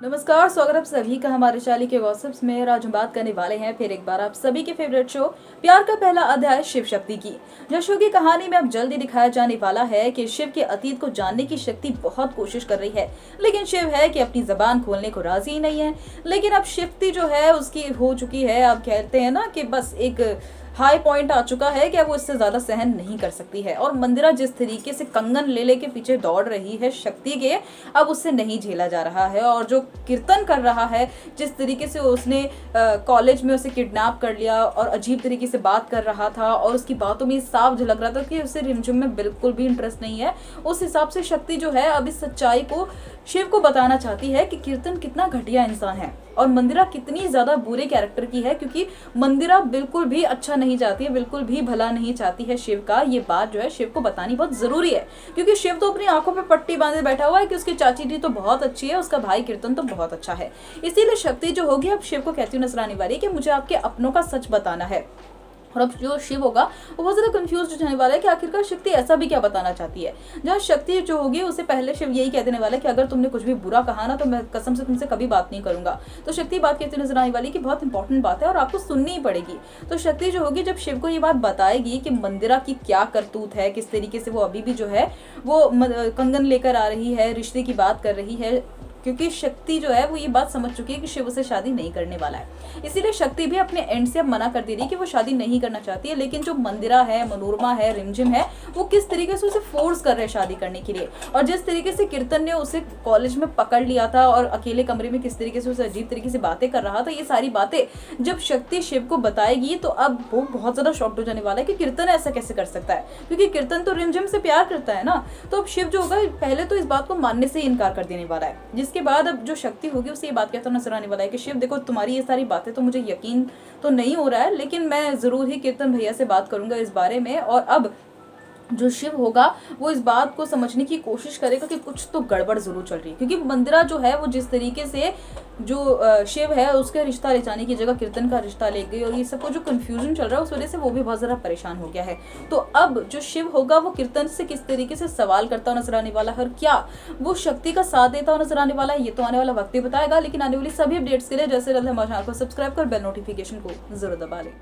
नमस्कार, स्वागत है आप सभी का हमारे चाली के गॉसिप्स में। आज हम बात करने वाले हैं फिर एक बार आप सभी के फेवरेट शो प्यार का पहला अध्याय शिव शक्ति की। जो शो की कहानी में अब जल्दी दिखाया जाने वाला है कि शिव के अतीत को जानने की शक्ति बहुत कोशिश कर रही है, लेकिन शिव है कि अपनी जबान खोलने को राजी ही नहीं है। लेकिन अब शक्ति जो है उसकी हो चुकी है, अब कहते हैं ना कि बस एक हाई पॉइंट आ चुका है कि अब वो इससे ज्यादा सहन नहीं कर सकती है। और मंदिरा जिस तरीके से कंगन ले लेके पीछे दौड़ रही है शक्ति के, अब उससे नहीं झेला जा रहा है। और जो कीर्तन कर रहा है, जिस तरीके से उसने कॉलेज में उसे किडनैप कर लिया और अजीब तरीके से बात कर रहा था और उसकी बातों में साफ झलक रहा था कि उसे रिमझिम में बिल्कुल भी इंटरेस्ट नहीं है, उस हिसाब से शक्ति जो है अब इस सच्चाई को शिव को बताना चाहती है कि कीर्तन कितना घटिया इंसान है और मंदिरा कितनी ज्यादा बुरे कैरेक्टर की है, क्योंकि मंदिरा बिल्कुल भी अच्छा नहीं चाहती है, बिल्कुल भी भला नहीं चाहती है शिव का। ये बात जो है शिव को बतानी बहुत जरूरी है, क्योंकि शिव तो अपनी आंखों पे पट्टी बांधे बैठा हुआ है कि उसकी चाची जी तो बहुत अच्छी है, उसका भाई कीर्तन तो बहुत अच्छा है। इसीलिए शक्ति जो होगी अब शिव को कहती हुई नजर आने वाली है कि मुझे आपके अपनों का सच बताना है। और अब जो शिव होगा वो बहुत ज्यादा कंफ्यूज हो जाने वाला है कि आखिरकार शक्ति ऐसा भी क्या बताना चाहती है। जहाँ शक्ति जो होगी उसे पहले शिव यही कह देने वाला है कि अगर तुमने कुछ भी बुरा कहा ना तो मैं कसम से तुमसे कभी बात नहीं करूंगा। तो शक्ति बात कहती नजर आने वाली कि बहुत इंपॉर्टेंट बात है और आपको सुननी ही पड़ेगी। तो शक्ति जो होगी जब शिव को ये बात बताएगी कि मंदिरा की क्या करतूत है, किस तरीके से वो अभी भी जो है वो कंगन लेकर आ रही है, रिश्ते की बात कर रही है, क्योंकि शक्ति जो है वो ये बात समझ चुकी है कि शिव से शादी नहीं करने वाला है। इसीलिए शक्ति भी अपने एंड से अब मना कर दे रही है कि वो शादी नहीं करना चाहती है। लेकिन जो मंदिरा है, मनोरमा है, रिमझिम है, वो किस तरीके से उसे फोर्स कर रहे हैं शादी करने के लिए। और जिस तरीके से कीर्तन ने उसे कॉलेज में पकड़ लिया था और अकेले कमरे में किस तरीके से उसे अजीब तरीके से बातें कर रहा था, ये सारी बातें जब शक्ति शिव को बताएगी तो अब वो बहुत ज्यादा शॉक्ड हो जाने वाला है कि कीर्तन ऐसा कैसे कर सकता है, क्योंकि कीर्तन तो रिमझिम से प्यार करता है ना। तो अब शिव जो होगा पहले तो इस बात को मानने से इनकार कर देने वाला है, जिसके बाद अब जो शक्ति होगी उसे ये बात कहता नजर आने वाला है कि शिव देखो, तुम्हारी ये सारी बातें तो मुझे यकीन तो नहीं हो रहा है, लेकिन मैं जरूर ही कीर्तन भैया से बात करूंगा इस बारे में। और अब जो शिव होगा वो इस बात को समझने की कोशिश करेगा कि कुछ तो गड़बड़ जरूर चल रही है, क्योंकि मंदिरा जो है वो जिस तरीके से जो शिव है उसका रिश्ता ले जाने की जगह कीर्तन का रिश्ता ले गई और ये सबको जो कंफ्यूजन चल रहा है उस वजह से वो भी बहुत ज़्यादा परेशान हो गया है। तो अब जो शिव होगा वो कीर्तन से किस तरीके से सवाल करता हुआ नजर आने वाला है और क्या वो शक्ति का साथ देता हुआ नजर आने वाला है, ये तो आने वाला वक्त ही बताएगा। लेकिन आने वाली सभी अपडेट्स के लिए जैसे जल्द हमारे चैनल को सब्सक्राइब कर बेल नोटिफिकेशन को जरूर दबा लें।